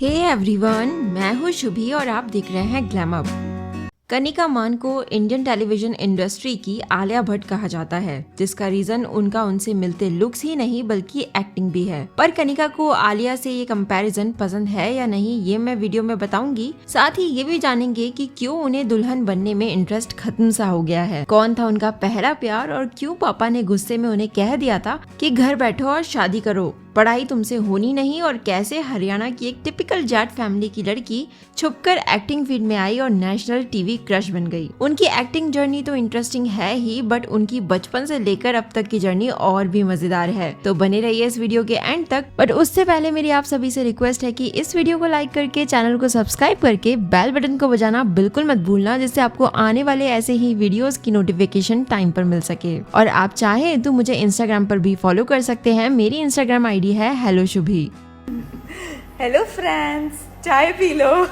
Hey everyone, मैं हूँ शुभी और आप देख रहे हैं ग्लैमर। कनिका मान को इंडियन टेलीविजन इंडस्ट्री की आलिया भट्ट कहा जाता है, जिसका रीजन उनका उनसे मिलते लुक्स ही नहीं बल्कि एक्टिंग भी है। पर कनिका को आलिया से ये कंपैरिजन पसंद है या नहीं, ये मैं वीडियो में बताऊंगी। साथ ही ये भी जानेंगे कि क्यों उन्हें दुल्हन बनने में इंटरेस्ट खत्म सा हो गया है, कौन था उनका पहला प्यार और क्यों पापा ने गुस्से में उन्हें कह दिया था कि घर बैठो और शादी करो, पढ़ाई तुमसे होनी नहीं, और कैसे हरियाणा की एक टिपिकल जाट फैमिली की लड़की छुपकर एक्टिंग फील्ड में आई और नेशनल टीवी क्रश बन गई। उनकी एक्टिंग जर्नी तो इंटरेस्टिंग है ही, बट उनकी बचपन से लेकर अब तक की जर्नी और भी मजेदार है। तो बने रहिए इस वीडियो के एंड तक। बट उससे पहले मेरी आप सभी से रिक्वेस्ट है कि इस वीडियो को लाइक करके चैनल को सब्सक्राइब करके बेल बटन को बजाना बिल्कुल मत भूलना, जिससे आपको आने वाले ऐसे ही वीडियोस की नोटिफिकेशन टाइम पर मिल सके। और आप चाहे तो मुझे इंस्टाग्राम पर भी फॉलो कर सकते हैं। मेरी इंस्टाग्राम आईडी है हेलो शुभी। हेलो फ्रेंड्स, चाय पी लो।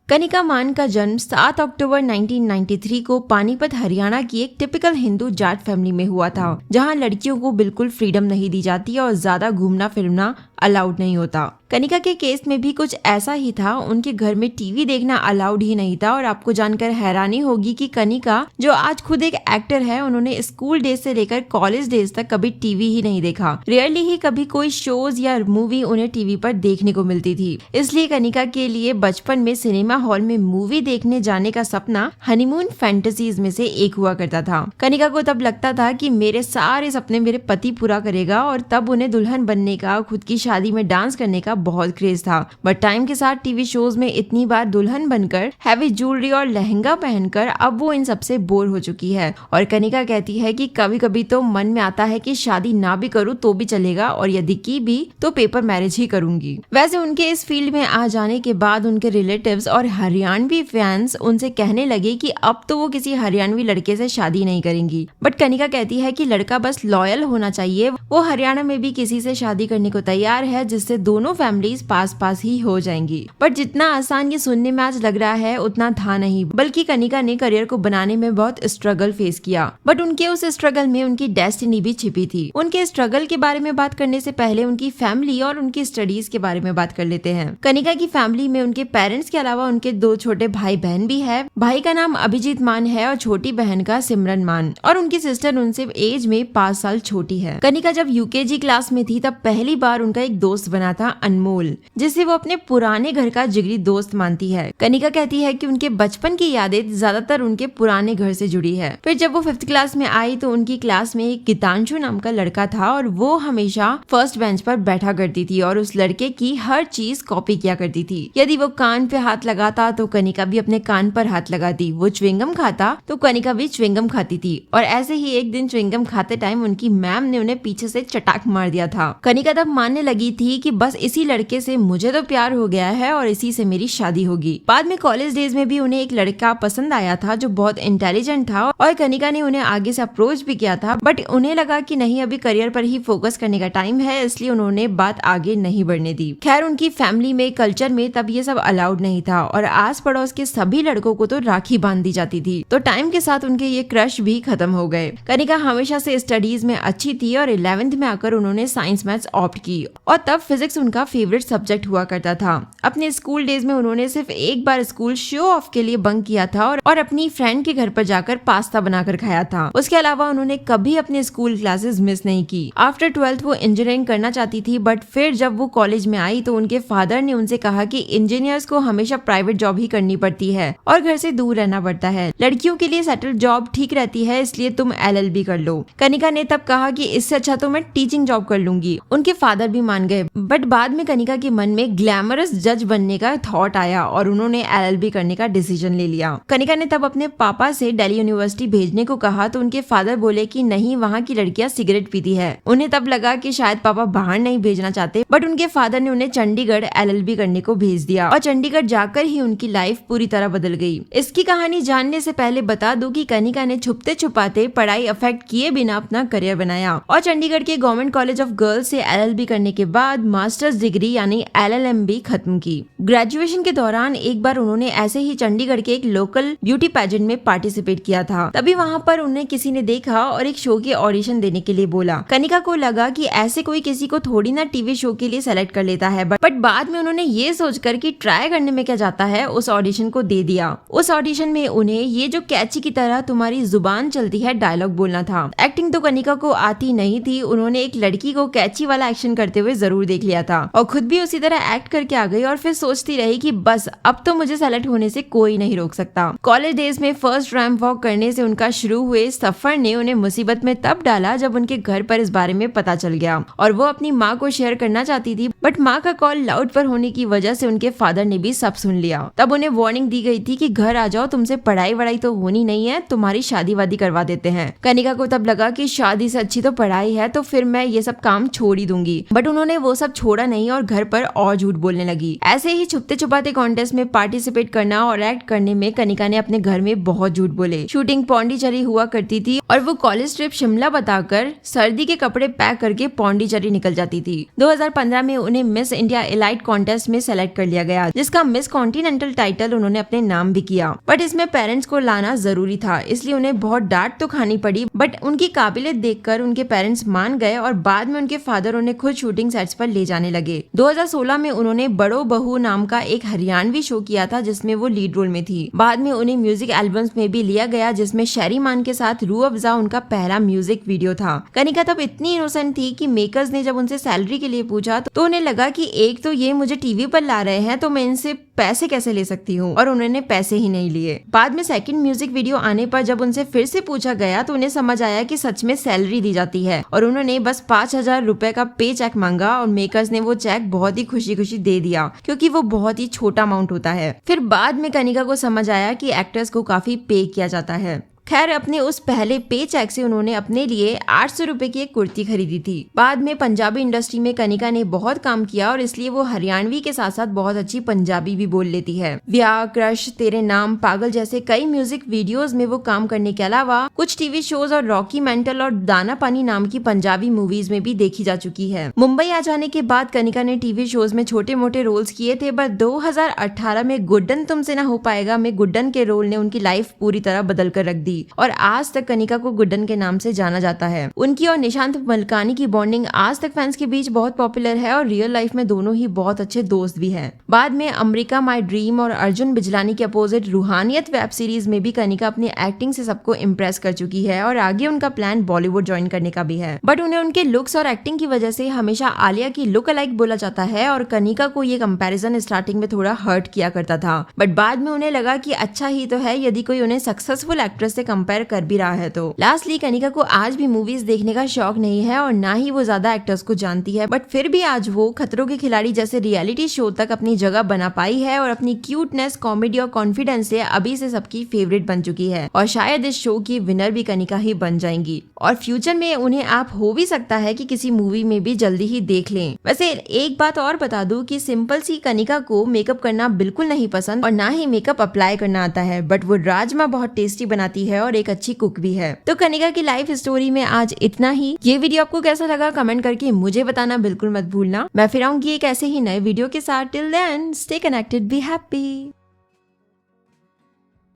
कनिका मान का जन्म 7 अक्टूबर 1993 को पानीपत हरियाणा की एक टिपिकल हिंदू जाट फैमिली में हुआ था, जहां लड़कियों को बिल्कुल फ्रीडम नहीं दी जाती और ज्यादा घूमना फिरना अलाउड नहीं होता। कनिका के केस में भी कुछ ऐसा ही था। उनके घर में टीवी देखना अलाउड ही नहीं था। और आपको जानकर हैरानी होगी कि कनिका, जो आज खुद एक एक्टर है, उन्होंने स्कूल डेज से लेकर कॉलेज डेज तक कभी टीवी ही नहीं देखा। रियरली ही कभी कोई शोज या मूवी उन्हें टीवी पर देखने को मिलती थी। इसलिए कनिका के लिए बचपन में सिनेमा हॉल में मूवी देखने जाने का सपना हनीमून फैंटेसीज में से एक हुआ करता था। कनिका को तब लगता था कि मेरे सारे सपने मेरे पति पूरा करेगा, और तब उन्हें दुल्हन बनने का, खुद की शादी में डांस करने का बहुत क्रेज था। बट टाइम के साथ टीवी शोज में इतनी बार दुल्हन बनकर, हैवी ज्वेलरी और लहंगा पहनकर अब वो इन सबसे बोर हो चुकी है। और कनिका कहती है कि कभी कभी तो मन में आता है कि शादी ना भी करूं तो भी चलेगा, और यदि की भी तो पेपर मैरिज ही करूंगी। वैसे उनके इस फील्ड में आ जाने के बाद उनके रिलेटिव्स और हरियाणवी फैंस उनसे कहने लगे कि अब तो वो किसी हरियाणवी लड़के से शादी नहीं करेंगी। बट कनिका कहती है कि लड़का बस लॉयल होना चाहिए। वो हरियाणा में भी किसी से शादी करने को तैयार है, जिससे दोनों फैमिलीज पास पास ही हो जाएंगी। बट जितना आसान ये सुनने में आज लग रहा है उतना था नहीं, बल्कि कनिका ने करियर को बनाने में बहुत स्ट्रगल फेस किया। बट उनके उस स्ट्रगल में उनकी डेस्टिनी भी छिपी थी। उनके स्ट्रगल के बारे में बात करने से पहले उनकी फैमिली और उनकी स्टडीज के बारे में बात कर लेते हैं। कनिका की फैमिली में उनके पेरेंट्स के अलावा उनके 2 छोटे भाई बहन भी है। भाई का नाम अभिजीत मान है और छोटी बहन का सिमरन मान, और उनकी सिस्टर उनसे एज में 5 साल छोटी है। कनिका जब यूकेजी क्लास में थी तब पहली बार उनका एक दोस्त बना था, अनमोल, जिसे वो अपने पुराने घर का जिगरी दोस्त मानती है। कनिका कहती है कि उनके बचपन की यादें ज्यादातर उनके पुराने घर से जुड़ी है। फिर जब वो 5th क्लास में आई तो उनकी क्लास में एक गीतांशु नाम का लड़का था, और वो हमेशा फर्स्ट बेंच पर बैठा करती थी और उस लड़के की हर चीज कॉपी किया करती थी। यदि वो कान पे हाथ लगाता तो कनिका भी अपने कान पर हाथ लगाती। वो च्युइंगम खाता तो कनिका भी च्युइंगम खाती थी। और ऐसे ही एक दिन च्युइंगम खाते टाइम उनकी मैम ने उन्हें पीछे से चटाक मार दिया था। कनिका तब मानने लगी थी कि बस इसी लड़के से मुझे तो प्यार हो गया है और इसी से मेरी शादी होगी। बाद में कॉलेज डेज में भी उन्हें एक लड़का पसंद आया था जो बहुत इंटेलिजेंट था, और कनिका ने उन्हें आगे से अप्रोच भी किया था। बट उन्हें लगा कि नहीं, अभी करियर पर ही फोकस करने का टाइम है, इसलिए उन्होंने बात आगे नहीं बढ़ने दी। खैर, उनकी फैमिली में, कल्चर में तब ये सब अलाउड नहीं था, और आस पड़ोस के सभी लड़कों को तो राखी बांध दी जाती थी। तो टाइम के साथ उनके ये क्रश भी खत्म हो गए। कनिका हमेशा से स्टडीज में अच्छी थी और 11th में आकर उन्होंने साइंस मैथ्स ऑप्ट की, और तब फिजिक्स उनका फेवरेट सब्जेक्ट हुआ करता था। अपने स्कूल डेज में उन्होंने सिर्फ एक बार स्कूल शो ऑफ के लिए बंक किया था और अपनी फ्रेंड के घर पर जाकर पास्ता बनाकर खाया था। उसके अलावा उन्होंने कभी अपने स्कूल क्लासेस मिस नहीं की। आफ्टर 12th वो इंजीनियरिंग करना चाहती थी, बट फिर जब वो कॉलेज में आई तो उनके फादर ने उनसे कहा कि इंजीनियर्स को हमेशा प्राइवेट जॉब ही करनी पड़ती है और घर से दूर रहना पड़ता है। लड़कियों के लिए सेटल्ड जॉब ठीक रहती है, इसलिए तुम LLB कर लो। कनिका ने तब कहा कि इससे अच्छा तो मैं टीचिंग जॉब कर लूंगी। उनके फादर भी मान गए। बट बाद में कनिका के मन में ग्लैमरस जज बनने का थॉट आया और उन्होंने LLB करने का डिसीजन ले लिया। कनिका ने तब अपने पापा से दिल्ली यूनिवर्सिटी भेजने को कहा तो उनके फादर बोले कि नहीं, वहाँ की लड़कियां सिगरेट पीती है। उन्हें तब लगा कि शायद पापा बाहर नहीं भेजना चाहते, बट उनके फादर ने उन्हें चंडीगढ़ LLB करने को भेज दिया, और चंडीगढ़ जाकर ही उनकी लाइफ पूरी तरह बदल गई। इसकी कहानी जानने से पहले बता दूं कि कनिका ने छुपते छुपाते पढ़ाई अफेक्ट किए बिना अपना करियर बनाया, और चंडीगढ़ के गवर्नमेंट कॉलेज ऑफ गर्ल्स से LLB करने के बाद मास्टर्स डिग्री डिग्री यानी LLM भी खत्म की। ग्रेजुएशन के दौरान एक बार उन्होंने ऐसे ही चंडीगढ़ के एक लोकल ब्यूटी पेजेंट में पार्टिसिपेट किया था। तभी वहाँ पर उन्हें किसी ने देखा और एक शो के ऑडिशन देने के लिए बोला। कनिका को लगा कि ऐसे कोई किसी को थोड़ी ना टीवी शो के लिए सेलेक्ट कर लेता है, बट बाद में उन्होंने ये सोचकर कि ट्राई करने में क्या जाता है, उस ऑडिशन को दे दिया। उस ऑडिशन में उन्हें ये जो कैची की तरह तुम्हारी जुबान चलती है डायलॉग बोलना था। एक्टिंग तो कनिका को आती नहीं थी, उन्होंने एक लड़की को कैची वाला एक्शन करते हुए जरूर देख लिया था और खुद भी उसी तरह एक्ट करके आ गई और फिर सोचती रही कि बस अब तो मुझे सेलेक्ट होने से कोई नहीं रोक सकता। कॉलेज डेज में फर्स्ट रैंप वॉक करने से उनका शुरू हुए सफर ने उन्हें मुसीबत में तब डाला जब उनके घर पर इस बारे में पता चल गया और वो अपनी माँ को शेयर करना चाहती थी, बट माँ का कॉल लाउड पर होने की वजह से उनके फादर ने भी सब सुन लिया। तब उन्हें वार्निंग दी गई थी कि घर आ जाओ, तुमसे पढ़ाई वढ़ाई तो होनी नहीं है, तुम्हारी शादी वादी करवा देते हैं। कनिका को तब लगा कि शादी से अच्छी तो पढ़ाई है, तो फिर मैं ये सब काम छोड़ ही दूंगी, बट उन्होंने वो सब छोड़ा नहीं और घर पर और झूठ बोलने लगी। ऐसे ही छुपते छुपाते कॉन्टेस्ट में पार्टिसिपेट करना और एक्ट करने में कनिका ने अपने घर में बहुत झूठ बोले। शूटिंग पौंडीचेरी हुआ करती थी और वो कॉलेज ट्रिप शिमला बताकर सर्दी के कपड़े पैक करके पौंडीचेरी निकल जाती थी। 2015 में उन्हें मिस इंडिया एलाइट कॉन्टेस्ट में सेलेक्ट कर लिया गया, जिसका मिस कॉन्टिनेंटल टाइटल उन्होंने अपने नाम भी किया, बट इसमें पेरेंट्स को लाना जरूरी था, इसलिए उन्हें बहुत डांट तो खानी पड़ी, बट उनकी काबिलियत देखकर उनके पेरेंट्स मान गए और बाद में उनके फादर उन्हें खुद शूटिंग सेट्स पर ले जाने लगे। 2016 में उन्होंने बड़ो बहू नाम का एक हरियाणवी शो किया था जिसमें वो लीड रोल में थी। बाद में उन्हें म्यूजिक एल्बम्स में भी लिया गया, जिसमें शेरी मान के साथ रूह अफ़ज़ा उनका पहला म्यूजिक वीडियो था। कनिका तब इतनी इनोसेंट थी कि मेकर्स ने जब उनसे सैलरी के लिए पूछा तो उन्हें लगा कि एक तो ये मुझे टीवी पर ला रहे हैं तो मैं इनसे पैसे कैसे ले सकती हूँ, और उन्होंने पैसे ही नहीं लिए। बाद में सेकंड म्यूजिक वीडियो आने पर जब उनसे फिर से पूछा गया तो उन्हें समझ आया कि सच में सैलरी दी जाती है और उन्होंने बस 5,000 रुपए का पे चेक मांगा और मेकर्स ने वो चेक बहुत ही खुशी खुशी दे दिया, क्योंकि वो बहुत ही छोटा अमाउंट होता है। फिर बाद में कनिका को समझ आया कि एक्टर्स को काफी पे किया जाता है। खैर, अपने उस पहले पे चेक से उन्होंने अपने लिए 800 रुपए की एक कुर्ती खरीदी थी। बाद में पंजाबी इंडस्ट्री में कनिका ने बहुत काम किया और इसलिए वो हरियाणवी के साथ साथ बहुत अच्छी पंजाबी भी बोल लेती है। व्याह, क्रश, तेरे नाम, पागल जैसे कई म्यूजिक वीडियोस में वो काम करने के अलावा कुछ टीवी शोज और रॉकी मेंटल और दाना पानी नाम की पंजाबी मूवीज में भी देखी जा चुकी है। मुंबई आ जाने के बाद कनिका ने टीवी शोज में छोटे मोटे रोल्स किए थे, बट 2018 में गुड्डन तुमसे ना हो पाएगा में गुड्डन के रोल ने उनकी लाइफ पूरी तरह बदल कर रख दी और आज तक कनिका को गुड्डन के नाम से जाना जाता है। उनकी और निशांत मलकानी की बॉन्डिंग आज तक फैंस के बीच बहुत पॉपुलर है और रियल लाइफ में दोनों ही बहुत अच्छे दोस्त भी हैं। बाद में अमरीका माई ड्रीम और अर्जुन बिजलानी के अपोजिट रूहानियत वेब सीरीज में भी कनिका अपनी एक्टिंग से सबको इम्प्रेस कर चुकी है और आगे उनका प्लान बॉलीवुड ज्वाइन करने का भी है, बट उन्हें उनके लुक्स और एक्टिंग की वजह से हमेशा आलिया की लुक अलाइक बोला जाता है और कनिका को ये कंपैरिजन स्टार्टिंग में थोड़ा हर्ट किया करता था, बट बाद में उन्हें लगा कि अच्छा ही तो है यदि कोई उन्हें सक्सेसफुल एक्ट्रेस से कंपेयर कर भी रहा है तो। लास्टली कनिका को आज भी मूवीज देखने का शौक नहीं है और ना ही वो ज्यादा एक्टर्स को जानती है, बट फिर भी आज वो खतरों के खिलाड़ी जैसे रियलिटी शो तक अपनी जगह बना पाई है और अपनी क्यूटनेस, कॉमेडी और कॉन्फिडेंस से अभी से सबकी फेवरेट बन चुकी है और शायद इस शो की विनर भी कनिका ही बन जाएंगी और फ्यूचर में उन्हें आप हो भी सकता है कि किसी मूवी में भी जल्दी ही देख लें। वैसे एक बात और बता दूं कि सिंपल सी कनिका को मेकअप करना बिल्कुल नहीं पसंद और ना ही मेकअप अप्लाई करना आता है, बट वो राजमा बहुत टेस्टी बनाती है और एक अच्छी कुक भी है। तो कनिका की लाइफ स्टोरी में आज इतना ही। ये वीडियो आपको कैसा लगा कमेंट करके मुझे बताना बिल्कुल मत भूलना। मैं फिर आऊंगी एक ऐसे ही नए वीडियो के साथ। Till then stay connected, be happy.